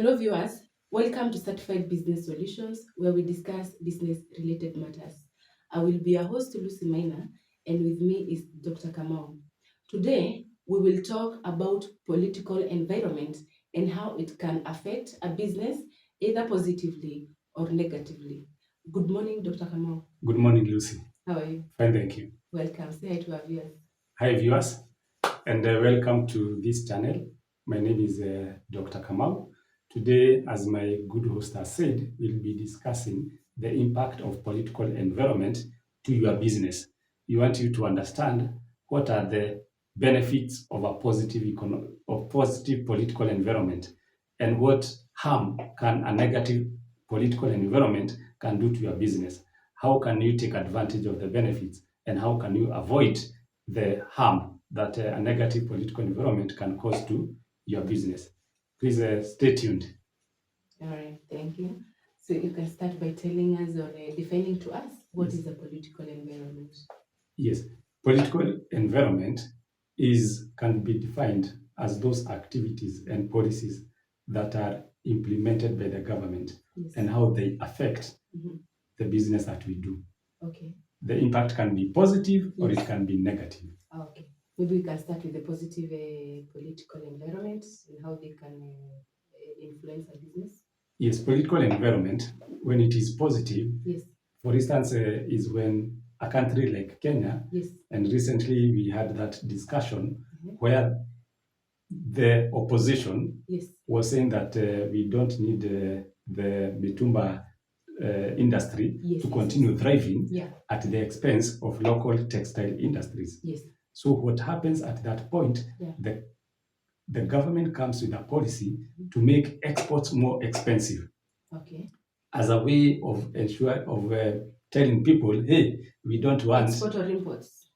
Hello, viewers. Welcome to Certified Business Solutions, where we discuss business-related matters. I will be your host, Lucy Maina, and with me is Dr. Kamau. Today, we will talk about political environment and how it can affect a business either positively or negatively. Good morning, Dr. Kamau. Good morning, Lucy. How are you? Fine, thank you. Welcome. Say hi to our viewers. Hi, viewers, and welcome to this channel. My name is Dr. Kamau. Today, as my good host has said, we'll be discussing the impact of political environment to your business. We want you to understand what are the benefits of a positive political environment, and what harm can a negative political environment can do to your business. How can you take advantage of the benefits, and how can you avoid the harm that a negative political environment can cause to your business? Please stay tuned. All right, thank you. So you can start by telling us or defining to us what is a political environment. Yes, political environment can be defined as those activities and policies that are implemented by the government, Yes. and how they affect Mhm. the business that we do. Okay. The impact can be positive or Yes. it can be negative. Okay. Maybe we can start with the positive political environment and how they can influence a business. Yes, political environment, when it is positive, Yes. for instance, is when a country like Kenya, Yes. and recently we had that discussion Mhm. where the opposition Yes. was saying that we don't need the mitumba industry Yes, to yes, continue thriving Yeah. at the expense of local textile industries. Yes. So what happens at that point, Yeah. the government comes with a policy to make exports more expensive, Okay. as a way of telling people, hey, we don't want Export or imports?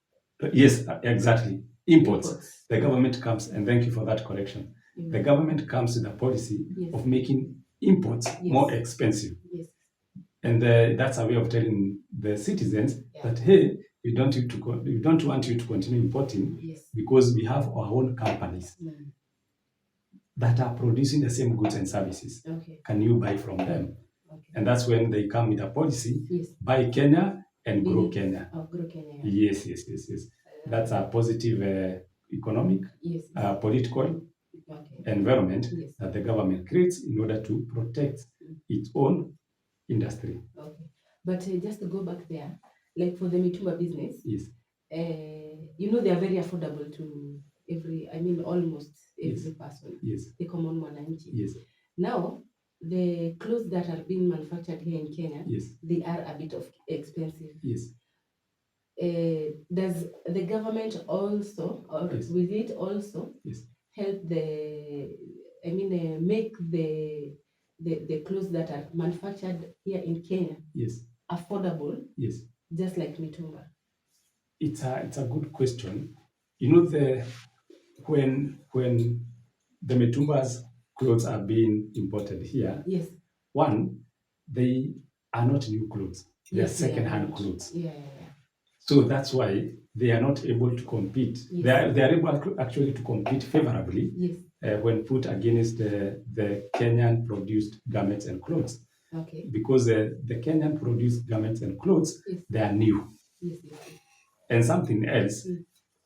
Yes, exactly. Imports. The government comes, and thank you for that correction. The government comes with a policy Yes. of making imports more expensive. Yes. And that's a way of telling the citizens that, hey, we don't want you to continue importing, Yes. because we have our own companies that are producing the same goods and services. Okay. Can you buy from them? Okay. And that's when they come with a policy, Yes. buy Kenya and grow Kenya. Oh, grow Kenya. Yes. That's a positive economic, Yes. political environment that the government creates in order to protect its own industry. Okay. But just to go back there, like for the mitumba business, Yes. They are very affordable to almost every person. Yes. The common mwananchi. Yes. Now, the clothes that are being manufactured here in Kenya, Yes. they are a bit of expensive. Yes. Does the government also, or Yes. will it also help make the clothes that are manufactured here in Kenya affordable, just like mitumba? It's a good question. When the mitumba's clothes are being imported here, one, they are not new clothes. They are second-hand clothes. So that's why they are not able to compete. They are able actually to compete favorably when put against the Kenyan produced garments and clothes. Okay. Because the Kenyan produced garments and clothes, they are new. And something else,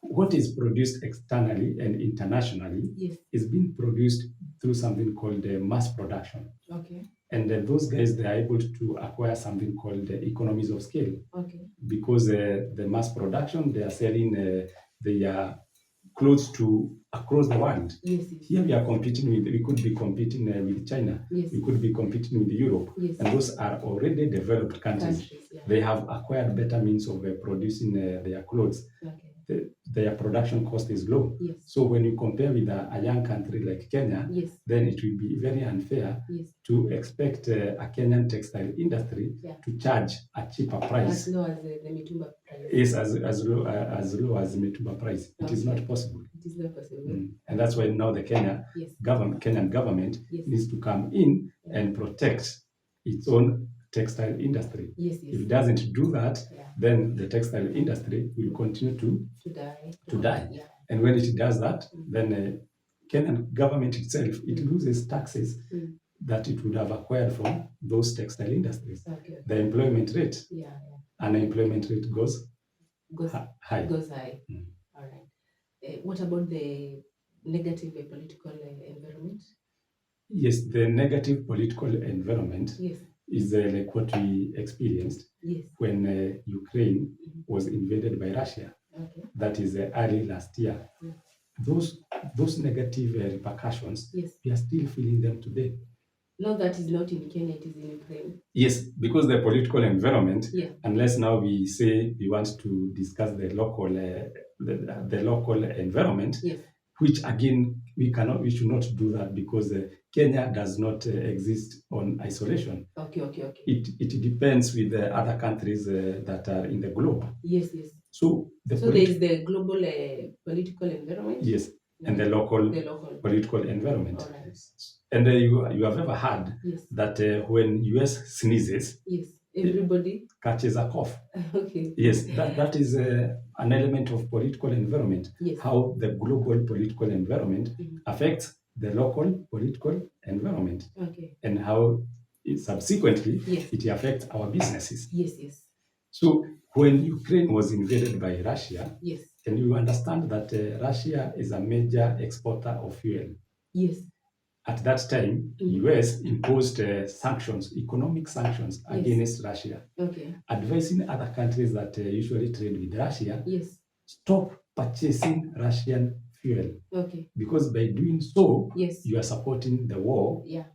what is produced externally and internationally is being produced through something called mass production. Okay. And those guys, they are able to acquire something called the economies of scale. Okay. Because the mass production, they are selling their clothes to across the world. Here we could be competing with China. We could be competing with Europe. And those are already developed countries. They have acquired better means of producing their clothes. Their production cost is low. So when you compare with a young country like Kenya, then it will be very unfair to expect a Kenyan textile industry to charge a cheaper price. As low as the mitumba price. Yes, as low as the mitumba price. It is not possible. It is not possible. And that's why now the Kenyan government needs to come in and protect its own textile industry. If it doesn't do that, then the textile industry will continue to die. And when it does that, then Kenyan government itself, it loses taxes that it would have acquired from those textile industries. Okay. The employment rate, Yeah. unemployment rate goes Goes high. Goes high. All right. What about the negative political environment? Yes, the negative political environment Yes. is like what we experienced Yes. when Ukraine was invaded by Russia. Okay. That is early last year. Yes. Those negative repercussions, Yes. we are still feeling them today. No, that is not in Kenya, it is in Ukraine. Yes, because the political environment, Yeah. unless now we say we want to discuss the local the local environment, Yes. which again we should not do that because Kenya does not exist on isolation. Okay. It depends with the other countries that are in the globe. Yes. So there is the global political environment. Yes, and the local political environment. All right. And you have ever heard Yes. that when US sneezes, Yes, everybody catches a cough. Okay. Yes, that is an element of political environment. Yes. How the global political environment Mhm. affects the local political environment, Okay. and how subsequently Yes. it affects our businesses. Yes. So when Ukraine was invaded by Russia, Yes. and you understand that Russia is a major exporter of fuel. Yes. At that time, US imposed sanctions, economic sanctions Yes. against Russia, Okay. advising other countries that usually trade with Russia, Yes. stop purchasing Russian fuel. Okay. Because by doing so, Yes. you are supporting the war Yeah.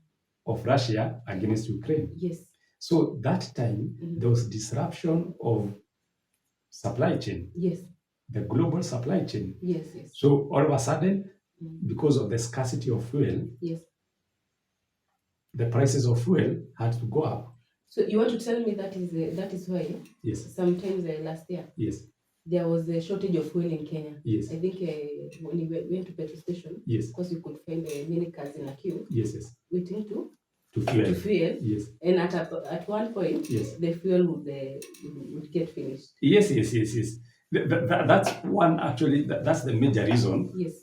of Russia against Ukraine. Yes. So that time, there was disruption of supply chain. Yes. The global supply chain. Yes. So all of a sudden, because of the scarcity of fuel, yes, the prices of fuel had to go up. So you want to tell me that is why Yes. sometimes last year Yes. there was a shortage of fuel in Kenya. Yes. I think when you went to petrol station, Yes. because you could find many cars in a queue. Yes. Waiting to fuel. Yes. And at one point, yes, the fuel would get finished. Yes. That's one actually. That's the major reason. Yes.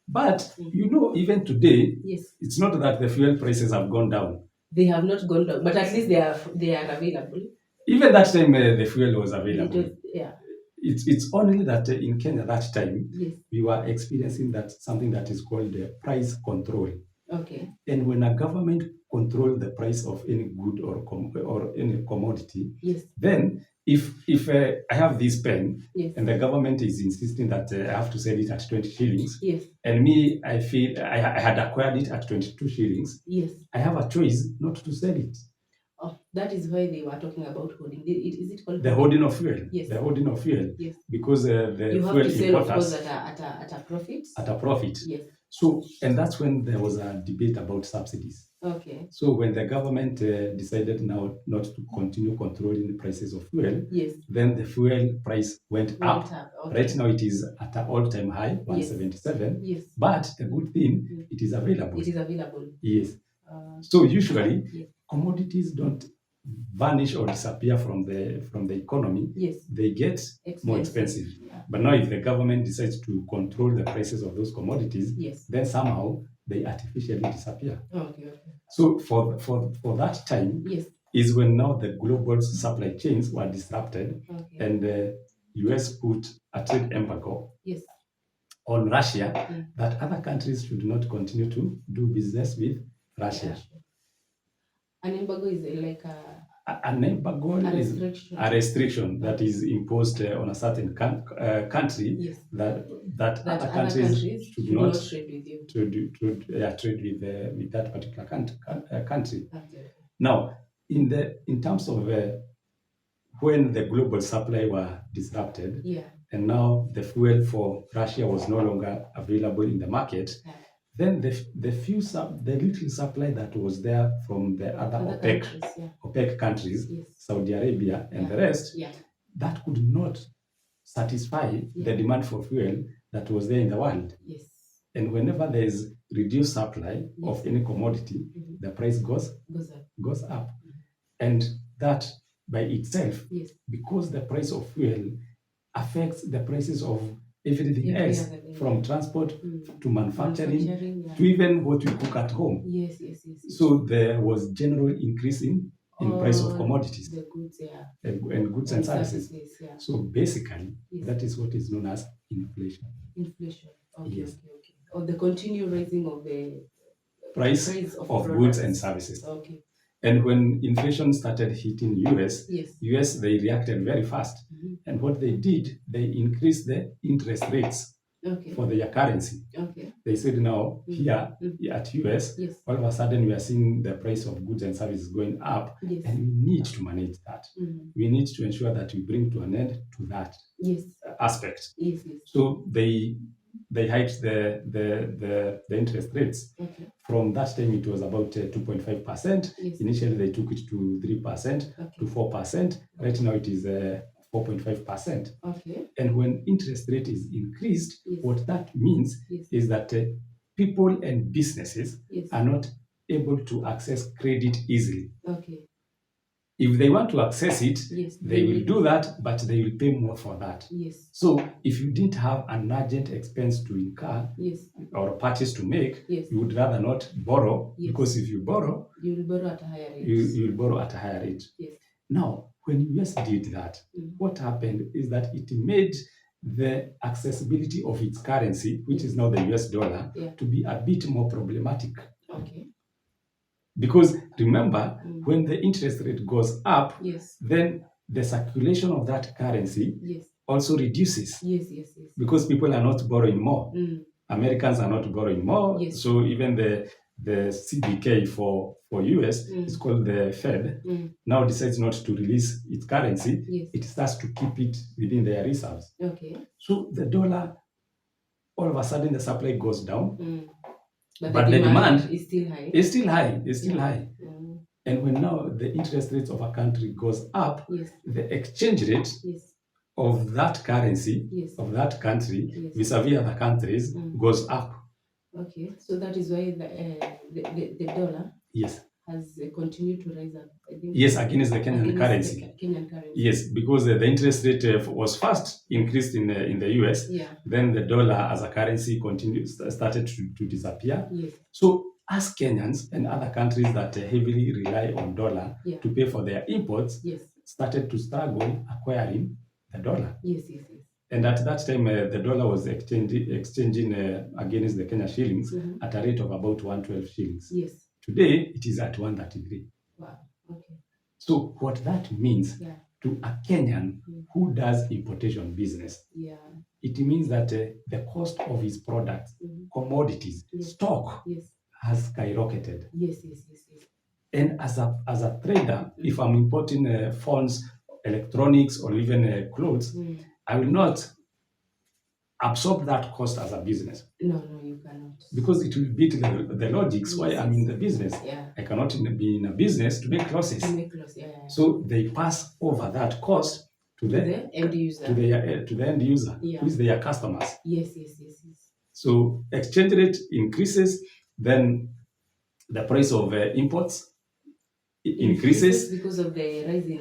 But even today, yes, it's not that the fuel prices have gone down. They have not gone down, but at least they are available. Even that time, the fuel was available. Yeah. It's only that in Kenya that time, yes, we were experiencing something that is called price control. Okay. And when a government controls the price of any good or any commodity, yes, then if I have this pen, yes, and the government is insisting that I have to sell it at 20 shillings, yes, and me, I feel I had acquired it at 22 shillings, yes, I have a choice not to sell it. Oh, that is why they were talking about holding. Is it called the holding of fuel? Yes. The holding of fuel. Yes. Because the you have fuel to sell, of importers course, at a profit. At a profit. Yes. So, and that's when there was a debate about subsidies. Okay. So when the government decided now not to continue controlling the prices of fuel, yes, then the fuel price went up. Okay. Right now it is at an all-time high, 177. Yes. But the good thing, it is available. It is available. Yes. So usually yes, commodities don't vanish or disappear from the economy. Yes. They get more expensive. Yeah. But now if the government decides to control the prices of those commodities, yes, then somehow they artificially disappear. Okay. So for that time, yes, is when now the global supply chains were disrupted, okay, and the US put a trade embargo, yes, on Russia, that other countries should not continue to do business with Russia. Yeah. An embargo is like An embargo is a restriction that is imposed on a certain country, yes, that other countries should not trade with you. Trade with that particular country. Okay. Now, in terms of when the global supply were disrupted, Yeah. and now the fuel for Russia was no longer available in the market, Yeah. then the little supply that was there from the other OPEC countries, yes, Saudi Arabia and the rest, yeah, that could not satisfy the demand for fuel that was there in the world. Yes. And whenever there is reduced supply of any commodity, the price goes up. And that by itself, yes, because the price of fuel affects the prices of everything Every else, other thing, from yeah. transport to manufacturing, Manufacturing, to even what we cook at home. Yes, yes, yes, yes. So there was general increase in price of All commodities the goods, yeah, and goods and services. yeah. So basically, Yes. that is what is known as inflation. Inflation. Okay, Yes. okay. Or the continued raising of the Price of goods and products. services. Okay. And when inflation started hitting US, Yes. US, they reacted very fast. And what they did, they increased the interest rates Okay. for their currency. Okay. They said now here at US, Yes. all of a sudden we are seeing the price of goods and services going up, Yes. and we need to manage that. We need to ensure that we bring to an end to that Yes. aspect. Yes, yes. So they hiked the interest rates. Okay. From that time, it was about 2.5%. Yes. Initially, they took it to 3%, to 4%. Right now, it is 4.5%. Okay. And when interest rate is increased, Yes. what that means is that people and businesses are not able to access credit easily. Okay. If they want to access it, Yes, they will do that, but they will pay more for that. Yes. So if you didn't have an urgent expense to incur, yes, or a purchase to make, yes, you would rather not borrow, yes, because if you borrow, you will borrow at a higher rate. You will borrow at a higher rate. Yes. Now, when US did that, what happened is that it made the accessibility of its currency, which is now the US dollar, to be a bit more problematic. Okay. Because remember, when the interest rate goes up, then the circulation of that currency also reduces. Yes. Because people are not borrowing more. Americans are not borrowing more. So even the CBK for US is called the Fed, now decides not to release its currency. It starts to keep it within their reserves. Okay. So the dollar, all of a sudden the supply goes down. But the demand is still high. It's still high. And when now the interest rates of a country goes up, the exchange rate of that currency, of that country, vis-a-vis other countries, goes up. Okay, so that is why the dollar has continued to rise up. I think Against the Kenyan currency. Yes, because the interest rate was first increased in the US. Then the dollar as a currency started to disappear. So as Kenyans and other countries that heavily rely on dollar to pay for their imports started to struggle acquiring the dollar. And at that time, the dollar was exchanging against the Kenya shillings at a rate of about 112 shillings. Today, it is at 133. Wow. Okay. So what that means to a Kenyan who does importation business, it means that the cost of his products, commodities, stock has skyrocketed. And as a trader, if I'm importing phones, electronics, or even clothes, I will not absorb that cost as a business. No, you cannot. Because it will beat the logics why I'm in the business. I cannot be in a business to make losses. So they pass over that cost to the end user. To the end user, who is their customers. Yes. So exchange rate increases, then the price of imports increases because of the rise in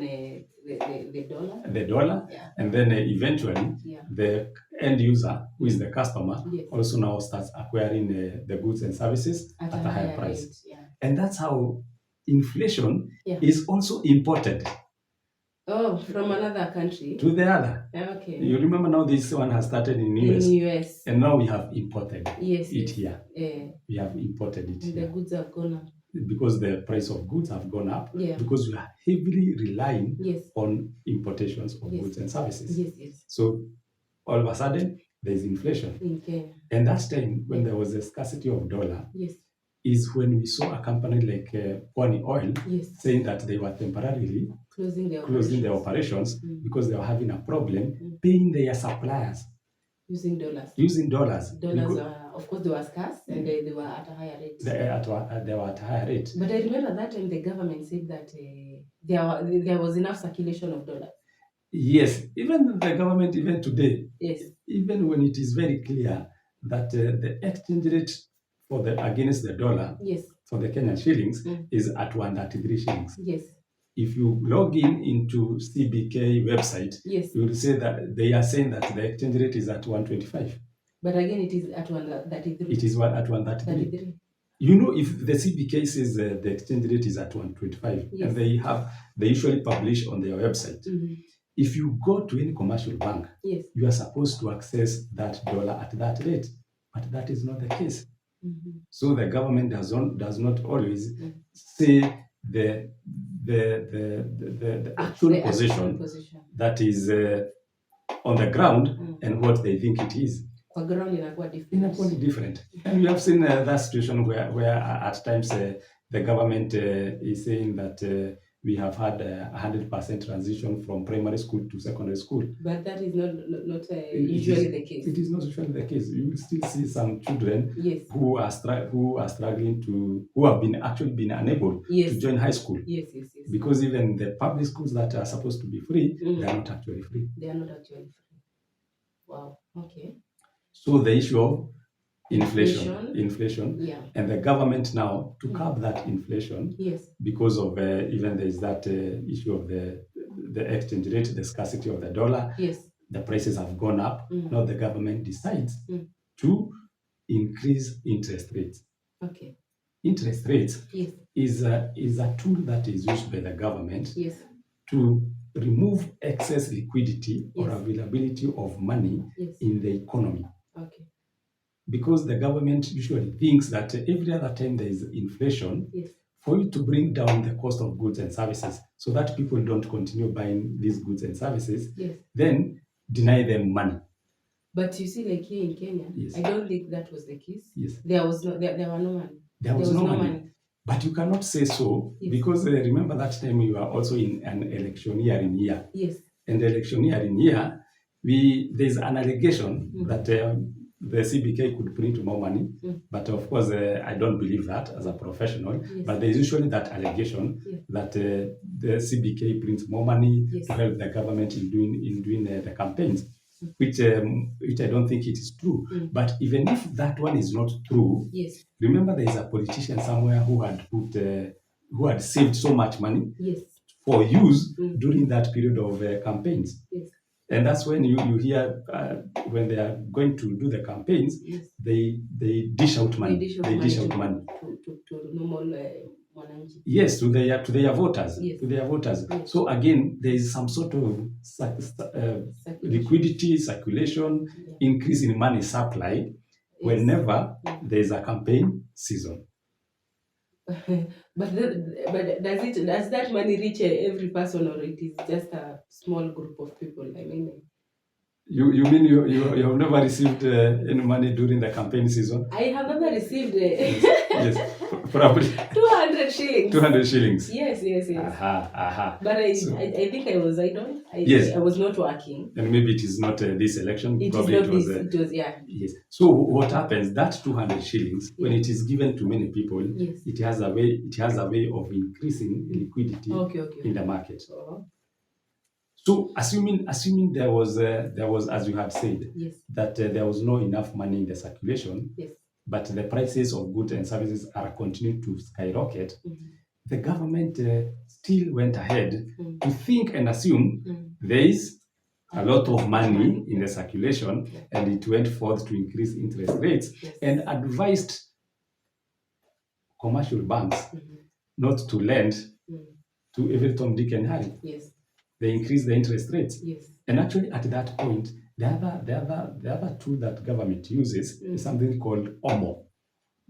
the dollar. The dollar, and then eventually the end user, who is the customer, also now starts acquiring the goods and services at a higher price. And that's how inflation is also imported. Oh, from another country to the other. Okay. You remember now this one has started in US. And now we have imported it here. We have imported it here. The goods have gone up. Because the price of goods have gone up, because we are heavily relying on importations of goods and services. So all of a sudden, there's inflation. And that time, when there was a scarcity of dollar, is when we saw a company like Pwani Oil saying that they were temporarily closing their operations because they were having a problem paying their suppliers. Using dollars. Dollars, of course, they were scarce and they were at a higher rate. They were at a higher rate. But I remember that time the government said that there was enough circulation of dollars. Yes, even the government, even today, even when it is very clear that the exchange rate for against the dollar for the Kenyan shillings is at 133 shillings. if you log in into CBK website, Yes. you will say that they are saying that the exchange rate is at 125. But again, it is at 133. It is at 133. 33. You know, if the CBK says the exchange rate is at 125, Yes. and they usually publish on their website. If you go to any commercial bank, yes, you are supposed to access that dollar at that rate, but that is not the case. So the government does not always say the actual position that is on the ground and what they think it is. Kwa ground inakuwa different. And we have seen that situation where at times the government is saying that we have had 100% transition from primary school to secondary school. But that is not usually the case. It is not usually the case. You will still see some children yes, who are struggling who have actually been unable yes, to join high school. Yes. Because even the public schools that are supposed to be free, they are not actually free. They are not actually free. Wow. Okay. So the issue of inflation, yeah, and the government now to curb that inflation, yes, because of even there is that issue of the exchange rate, the scarcity of the dollar, yes, the prices have gone up. Now the government decides to increase interest rates. Okay. Interest rates, yes, is a tool that is used by the government, yes, to remove excess liquidity or yes, availability of money, yes, in the economy. Okay. Because the government usually thinks that every other time there is inflation, yes, for you to bring down the cost of goods and services so that people don't continue buying these goods and services, yes, then deny them money. But you see, like here in Kenya, yes, I don't think that was the case. Yes. There were no money. There was no money. But you cannot say so, yes, because remember that time we were also in an electioneering year. Yes. And the electioneering year, there's an allegation that the CBK could print more money, but of course I don't believe that as a professional. Yes. But there's usually that allegation, yes, that the CBK prints more money, yes, to help the government in doing the campaigns, which I don't think it is true. But even if that one is not true, yes, remember there is a politician somewhere who had saved so much money, yes, for use during that period of campaigns. Yes. And that's when you hear when they are going to do the campaigns, yes, they dish out money. They dish out money to normal yes, to their voters. Yes. To their voters. Yes. So again, there is some sort of liquidity, circulation, yeah, increase in money supply, yes, whenever there is a campaign season. But does that money reach every person, or it is just a small group of people? I mean, you mean you have never received any money during the campaign season? I have never received yes, probably 200 shillings. 200 shillings. Yes. But I think I was idle. Yes. I was not working. And maybe it is not this election. It probably is not this. It was, yeah. Yes. So what happens? That 200 shillings, when it is given to many people, yes, it has a way of increasing liquidity in the market. So assuming there was as you had said, yes, that there was no enough money in the circulation, yes, but the prices of goods and services are continuing to skyrocket, the government still went ahead to think and assume there is a lot of money in the circulation, and it went forth to increase interest rates, yes, and advised commercial banks not to lend to every Tom, Dick, and Harry. Yes. They increase the interest rates. Yes. And actually at that point, the other tool that government uses is something called OMO.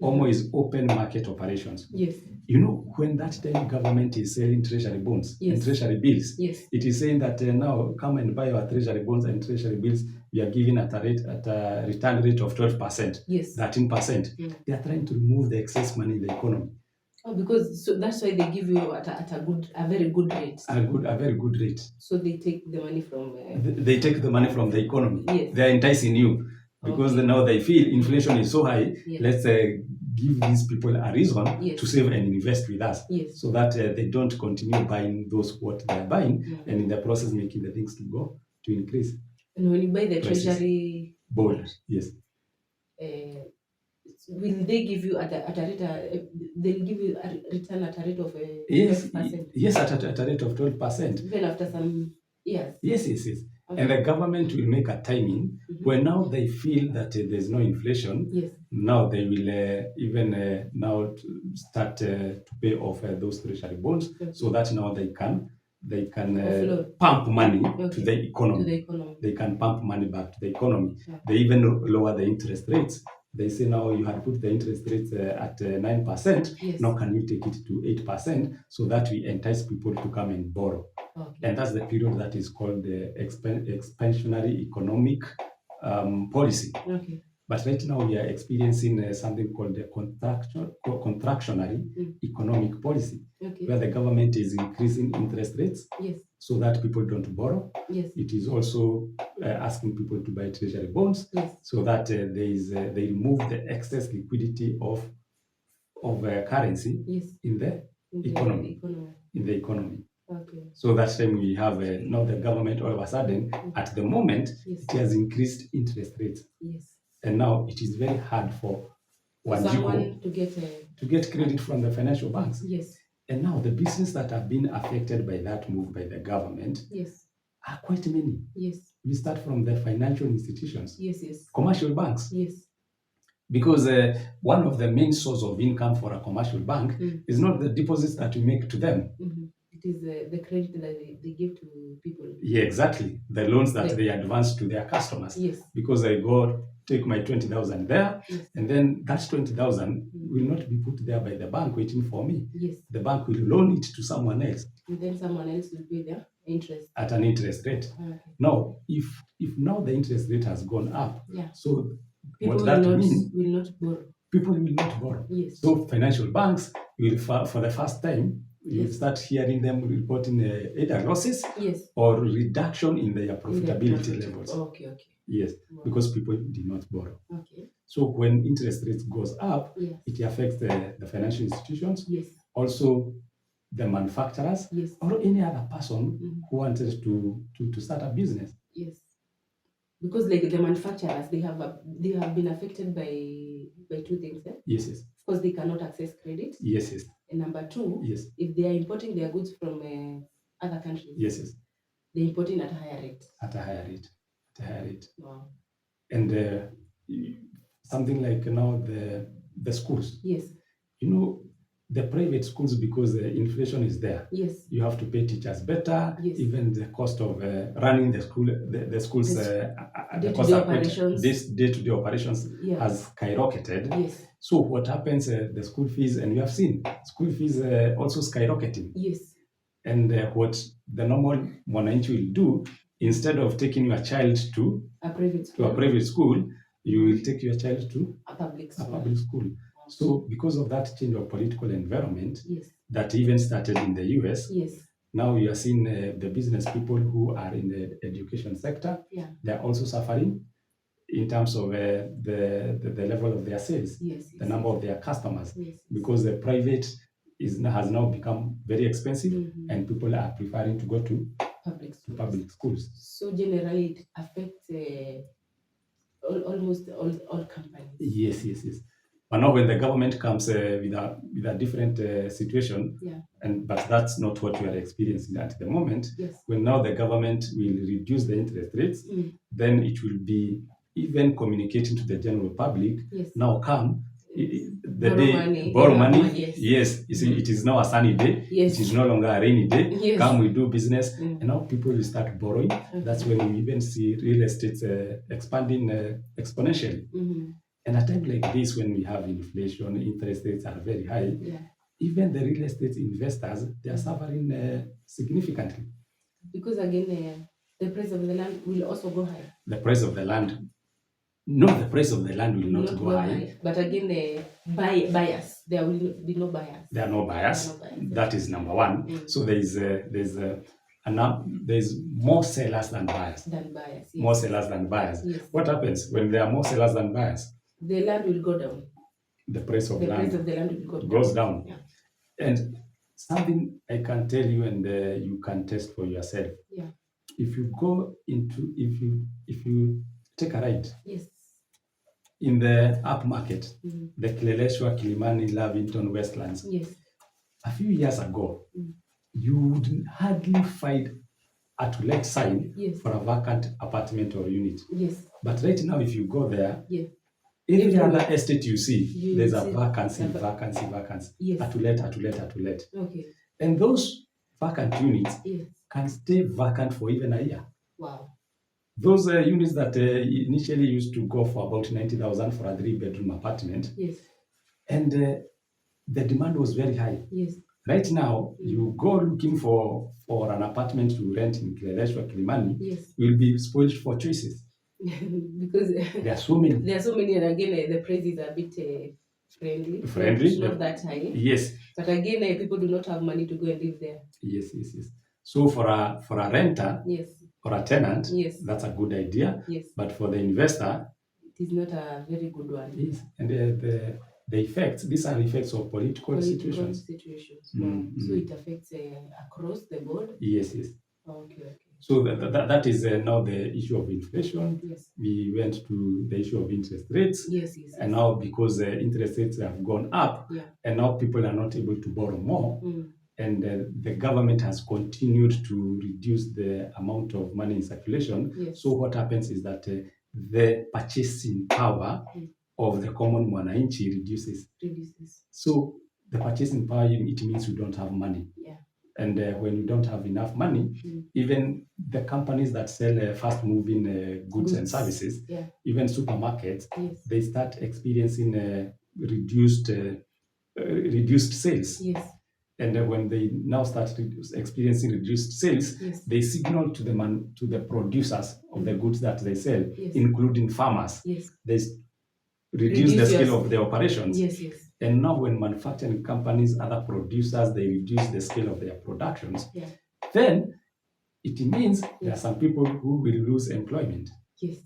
OMO is open market operations. Yes. You know, when that time government is selling treasury bonds, yes, and treasury bills, yes, it is saying that now come and buy our treasury bonds and treasury bills. We are giving at a return rate of 12%, yes, 13%. They are trying to remove the excess money in the economy. Oh, because so that's why they give you at a very good rate. A very good rate. So they take the money from. They take the money from the economy. Yes. They are enticing you because now they feel inflation is so high. Yes. Let's give these people a reason, yes, to save and invest with us, yes, so that they don't continue buying what they are buying, and in the process making the things to increase. And when you buy the prices, treasury bond, yes. will they give you at a rate? They'll give you a return at a rate of Yes, 12%, yes, at a rate of 12%. even after some years. Yes, yes, yes. Okay. And the government will make a timing when now they feel that there's no inflation. Yes. Now they will even now start to pay off those treasury bonds, Okay. so that now they can Offload. pump money Okay. to the economy. To the economy. They can pump money back to the economy. Yeah. They even lower the interest rates. They say now you had put the interest rates at 9%. Yes. Now can we take it to 8% so that we entice people to come and borrow? Okay. And that's the period that is called the expansionary economic policy. Okay. But right now we are experiencing something called the contractionary economic policy, Okay. where the government is increasing interest rates. Yes. So that people don't borrow. Yes. It is also asking people to buy treasury bonds. Yes. So that they remove the excess liquidity of currency. Yes. In the economy. In the economy. Okay. So that time we have now the government all of a sudden, at the moment, yes, it has increased interest rates. Yes. And now it is very hard for someone to get credit from the financial banks. Yes. And now the business that have been affected by that move by the government, yes, are quite many. Yes. We start from the financial institutions. Yes, yes. Commercial banks. Yes. Because one of the main source of income for a commercial bank is not the deposits that you make to them. Mm-hmm. It is the credit that they give to people. Yeah, exactly. The loans that they advance to their customers. Yes. Because I go take my 20,000 there, yes, and then that 20,000 will not be put there by the bank waiting for me. Yes. The bank will loan it to someone else. And then someone else will pay their interest. At an interest rate. Okay. Now, if now the interest rate has gone up, yeah, so people what that will means, not borrow. People will not borrow. Yes. So financial banks will, for the first time, you yes, start hearing them reporting either losses, yes, or reduction in their profitability levels. Okay, okay. Yes, wow, because people did not borrow. Okay. So when interest rates goes up, yes, it affects the financial institutions. Yes. Also the manufacturers. Yes. Or any other person who wanted to start a business. Yes. Because like the manufacturers, they have been affected by two things. Eh? Yes, yes. Of course, they cannot access credit. Yes, yes. And number two, yes, if they are importing their goods from other countries, yes, yes, they're importing at a higher rate. At a higher rate. At a higher rate. Wow. And something like now the schools. Yes. You know, the private schools, because the inflation is there. Yes. You have to pay teachers better. Yes. Even the cost of running the schools, the cost operations. This day-to-day operations has skyrocketed. Yes. So what happens? The school fees, and we have seen school fees also skyrocketing. Yes. And what the normal mwananchi will do, instead of taking your child to a private school, you will take your child to a public school. So because of that change of political environment, yes, that even started in the US, yes, now you are seeing the business people who are in the education sector, they are also suffering in terms of the level of their sales, the number of their customers, because the private has now become very expensive, and people are preferring to go to public schools. So generally it affects almost all companies. Yes, yes, yes. But now when the government comes with a different situation, but that's not what we are experiencing at the moment. Yes. When now the government will reduce the interest rates, then it will be even communicating to the general public. Yes. Now come borrow money. Yes, you see, it is now a sunny day. Yes. It is no longer a rainy day. Yes. Come, we do business, and now people will start borrowing. That's when we even see real estate expanding exponentially. And at a time like this, when we have inflation, interest rates are very high, even the real estate investors, they are suffering significantly. Because again, the price of the land will also go high. The price of the land, the price of the land will not go high. But again, the buyers, there will be no buyers. There are no buyers. That is number one. So there's more sellers than buyers. Yes. More sellers than buyers. Yes. What happens when there are more sellers than buyers? The land will go down. The price of the land will goes down. Yeah. And something I can tell you, and you can test for yourself. Yeah. If you go into, if you take a ride. Yes. in the upmarket, the Kileleshwa, Kilimani, Lavington, Westlands, Yes. a few years ago, you would hardly find a to let sign for a vacant apartment or unit. Yes. But right now, if you go there, Yes. every other estate you see, You there's a see vacancy. Yes. A to let. Okay. And those vacant units Yes. can stay vacant for even a year. Wow. Those units that initially used to go for about 90,000 for a 3-bedroom apartment, Yes. and the demand was very high. Yes. Right now, you go looking for an apartment to rent in Kileleshwa, Kilimani, Yes. you'll be spoiled for choices. Because there are so many. There are so many, and again, the prices are a bit friendly. Not that high. Yes. But again, people do not have money to go and live there. Yes. So for a renter, yes, or a tenant, yes, that's a good idea. Yes. But for the investor, it is not a very good one. Yes. And the effects, these are effects of political situations. Wow. So it affects across the board. Yes. Okay. So that is now the issue of inflation. Yes. We went to the issue of interest rates. Yes. And now because interest rates have gone up, and now people are not able to borrow more, and the government has continued to reduce the amount of money in circulation. Yes. So what happens is that the purchasing power of the common mwananchi reduces. So the purchasing power, it means you don't have money. Yeah. And when you don't have enough money, even the companies that sell fast-moving goods and services, even supermarkets, they start experiencing reduced sales. Yes. And when they now start experiencing reduced sales, they signal to the producers of the goods that they sell, including farmers. They reduce the scale of the operations. Yes. And now when manufacturing companies, other producers, they reduce the scale of their productions, then it means there are some people who will lose employment. Yes.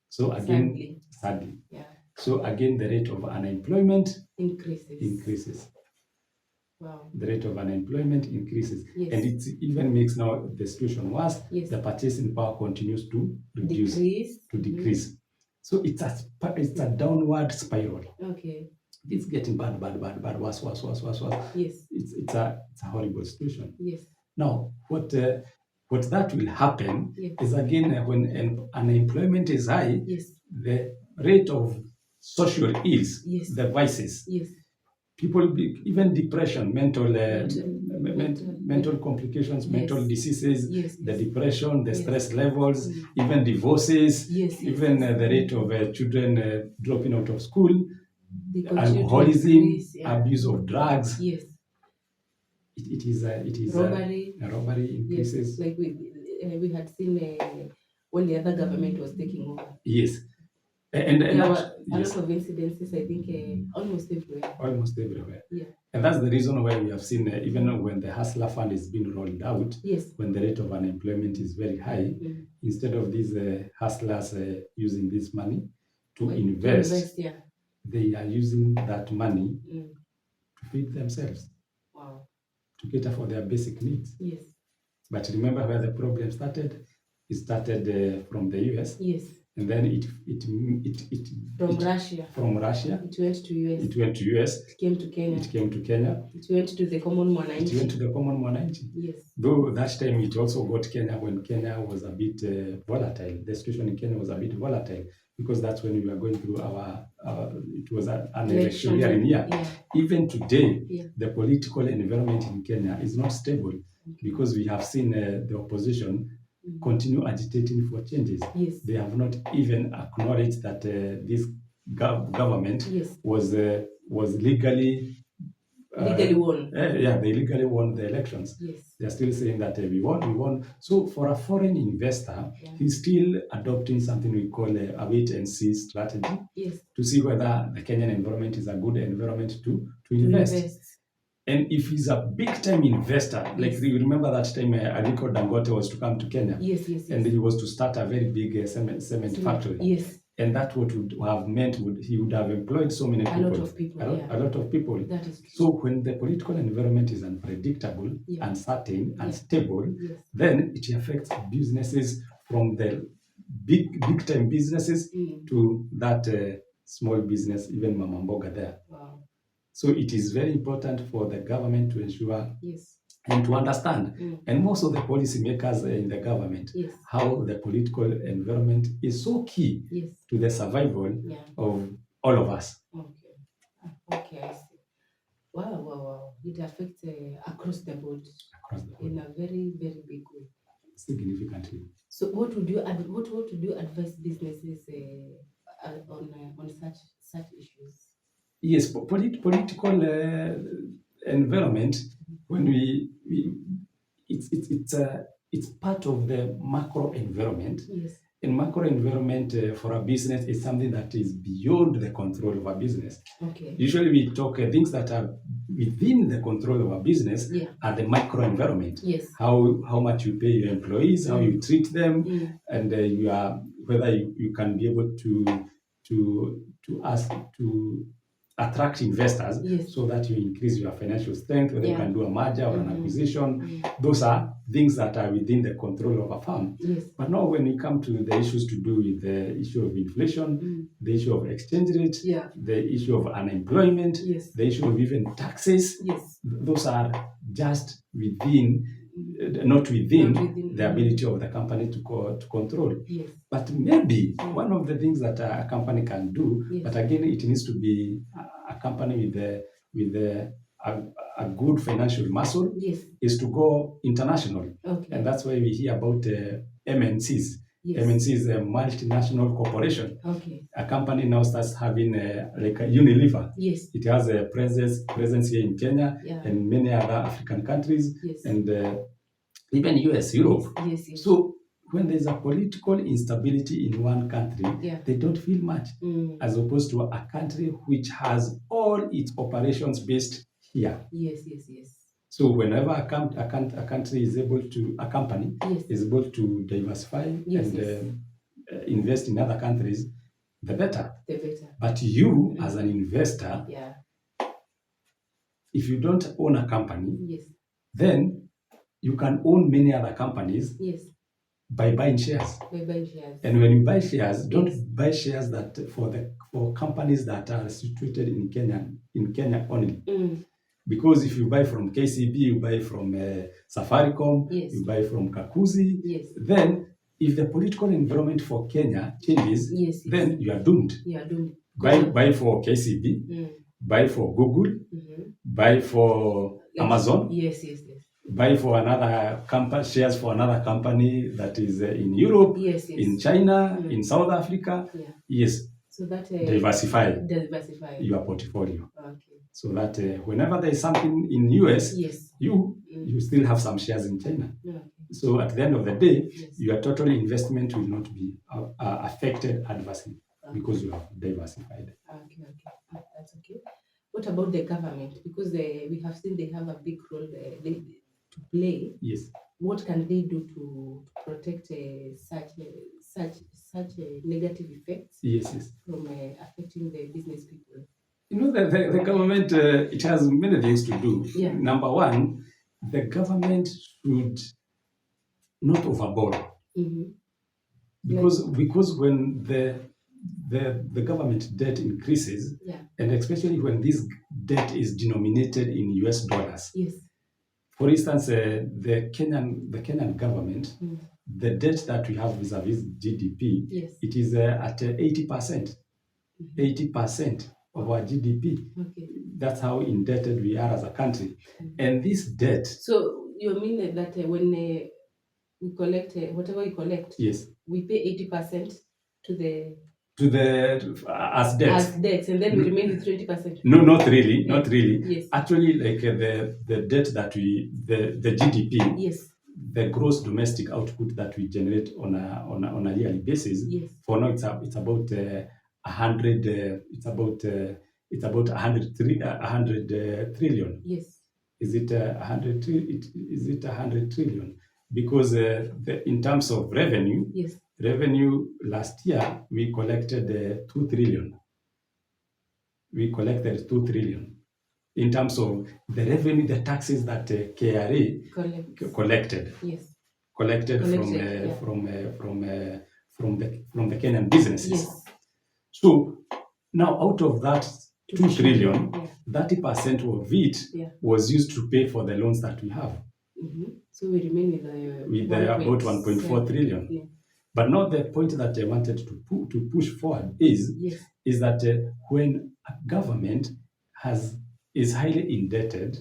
So again, sadly. Yeah. So again, the rate of unemployment increases. Wow. The rate of unemployment increases. Yes. And it even makes now the situation worse. Yes. The purchasing power continues to decrease. So it's a downward spiral. Okay. It's getting bad, worse. Yes. It's a horrible situation. Yes. Now, what that will happen is again when unemployment is high, the rate of social ills, the vices, people, even depression, mental complications, mental diseases, the depression, the stress levels, even divorces, even the rate of children dropping out of school, alcoholism, abuse of drugs. Yes. It is robbery increases. Yes. Like we had seen when the other government was taking over. Yes. And there were a lot of incidences, I think, almost everywhere. Yeah. And that's the reason why we have seen, even when the Hustler Fund is being rolled out, when the rate of unemployment is very high, instead of these hustlers using this money to invest, they are using that money to feed themselves. Wow. To cater for their basic needs. Yes. But remember where the problem started? It started from the US. Yes. And then it from Russia. It went to US. It came to Kenya. It went to the common mwananchi. Yes. Though that time it also got Kenya when Kenya was a bit volatile. The situation in Kenya was a bit volatile because that's when we were going through it was an electioneering year. Yeah. Even today, the political environment in Kenya is not stable because we have seen the opposition continue agitating for changes. Yes. They have not even acknowledged that this government was legally won. They legally won the elections. Yes. They're still saying that we won. So for a foreign investor, he's still adopting something we call a wait and see strategy. Yes. To see whether the Kenyan environment is a good environment to invest. And if he's a big-time investor, like you remember that time Aliko Dangote was to come to Kenya, and he was to start a very big cement factory. Yes. And that would have meant he would have employed so many people. A lot of people. That is true. So when the political environment is unpredictable, uncertain, unstable, then it affects businesses from the big-time businesses to that small business, even mama mboga there. Wow. So it is very important for the government to ensure Yes. and to understand, and most of the policymakers in the government, Yes. how the political environment is so key Yes. to the survival of all of us. Okay. Okay, I see. Wow. It affects across the board. In a very, very big way. Significantly. So what would you advise businesses on such issues? Yes, political environment, when it's part of the macro environment. Yes. And macro environment for a business is something that is beyond the control of a business. Okay. Usually we talk things that are within the control of a business are the micro environment. Yes. How much you pay your employees, how you treat them, and whether you can be able to ask to attract investors, so that you increase your financial strength, whether you can do a merger or an acquisition. Those are things that are within the control of a firm. Yes. But now when you come to the issues to do with the issue of inflation, the issue of exchange rate, the issue of unemployment, the issue of even taxes, those are just within, not within the ability of the company to control. Yes. But maybe one of the things that a company can do, but again, it needs to be a company with a good financial muscle, is to go international. Okay. And that's why we hear about MNCs. Yes. MNC is a multinational corporation. Okay. A company now starts having like a Unilever. Yes. It has a presence here in Kenya and many other African countries, and even US, Europe. Yes. So when there's a political instability in one country, they don't feel much, as opposed to a country which has all its operations based here. Yes. So whenever a country is able to, a company is able to diversify and invest in other countries, the better. But you, as an investor, if you don't own a company, then you can own many other companies by buying shares. And when you buy shares, don't buy shares that for companies that are situated in Kenya only. Because if you buy from KCB, you buy from Safaricom, you buy from Kakuzi, then if the political environment for Kenya changes, then you are doomed. Buy for KCB, buy for Google, buy for Amazon, buy for another company, shares for another company that is in Europe, in China, in South Africa. So that diversify your portfolio. Okay. So that whenever there is something in US, you still have some shares in China. Okay. So at the end of the day, your total investment will not be affected adversely because you have diversified. Okay. That's okay. What about the government? Because we have seen they have a big role to play. Yes. What can they do to protect such negative effects? Yes. From affecting the business people? You know, the government, it has many things to do. Number one, the government should not overborrow. Because when the government debt increases, and especially when this debt is denominated in US dollars. For instance, the Kenyan government, the debt that we have vis-a-vis GDP, it is at 80%. 80% of our GDP. Okay. That's how indebted we are as a country. And this debt. So you mean that when we collect whatever we collect, we pay 80% as debts. And then we remain with 20%. No, not really. Not really. Yes. Actually, like the debt that the GDP, the gross domestic output that we generate on a yearly basis. For now, it's about 100. It's about 100 trillion. Yes. Is it 100? Is it 100 trillion? Because in terms of revenue, revenue last year we collected 2 trillion. We collected 2 trillion. In terms of the revenue, the taxes that KRA collected. Collected from the Kenyan businesses. So Now, out of that 2 trillion, 30% of it was used to pay for the loans that we have. So we remain with about 1.4 trillion. Yeah. But now the point that I wanted to push forward is that when a government is highly indebted,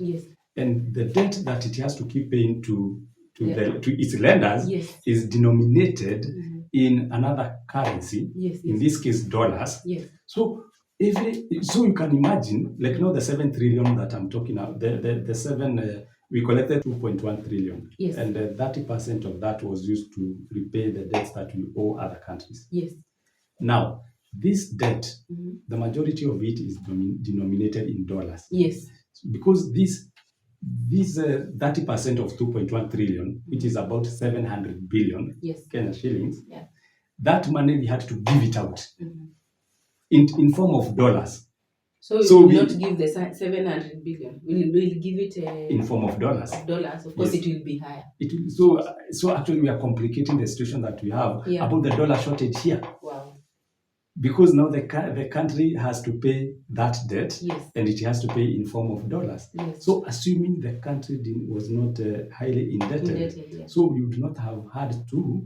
and the debt that it has to keep paying to its lenders is denominated in another currency, in this case dollars. So you can imagine, like now the 7 trillion that I'm talking about, the 7 we collected 2.1 trillion, and 30% of that was used to repay the debts that we owe other countries. Now, this debt, the majority of it is denominated in dollars. Because this 30% of 2.1 trillion, which is about 700 billion Kenya shillings, that money we had to give it out in form of dollars. So we will not give the 700 billion. We'll give it in form of dollars. Of course, it will be higher. So actually, we are complicating the situation that we have about the dollar shortage here. Wow. Because now the country has to pay that debt, and it has to pay in form of dollars. So assuming the country was not highly indebted, so we would not have had to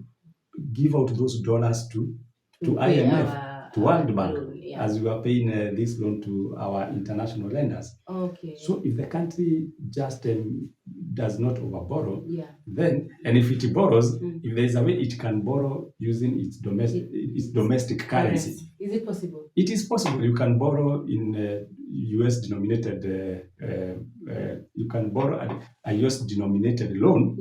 give out those dollars to IMF. To World Bank, as we are paying this loan to our international lenders. So if the country just does not overborrow, then, and if it borrows, if there is a way it can borrow using its domestic currency. Is it possible? It is possible. You can borrow in US denominated, you can borrow a US denominated loan.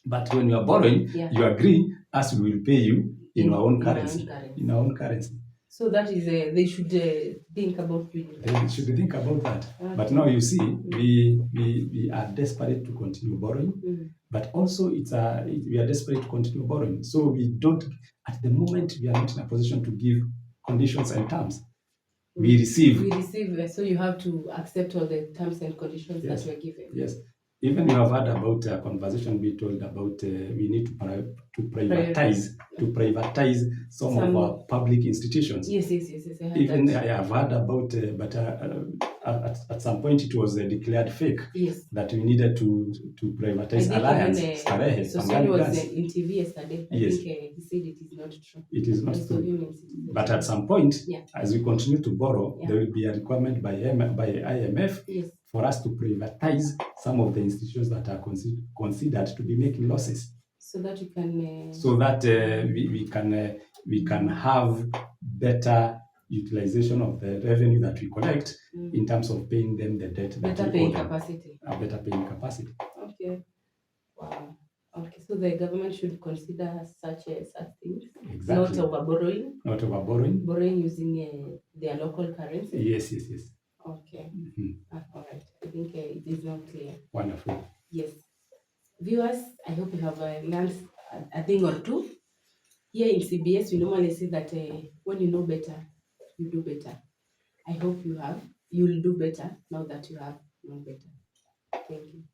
But when you are borrowing, you agree as we will pay you in our own currency. In our own currency. So that is, they should think about doing that. They should think about that. But now you see, we are desperate to continue borrowing, but also we are desperate to continue borrowing. So we don't, at the moment, we are not in a position to give conditions and terms. We receive, so you have to accept all the terms and conditions that were given. Even you have heard about a conversation we told about we need to privatize some of our public institutions. Yes. Even I have heard about, but at some point it was declared fake. That we needed to privatize Alliance. So was in TV yesterday. I think he said it is not true. It is not true. But at some point, as we continue to borrow, there will be a requirement by IMF for us to privatize some of the institutions that are considered to be making losses, so that you can we can have better utilization of the revenue that we collect in terms of paying them the debt. Better paying capacity. A better paying capacity. Okay. Wow. Okay. So the government should consider such things. Exactly. Not overborrowing. Not overborrowing. Borrowing using their local currency. Yes. Okay. All right. I think it is now clear. Wonderful. Yes. Viewers, I hope you have learned a thing or two. Here in CBS, we normally say that when you know better, you do better. I hope you'll do better now that you have known better. Thank you.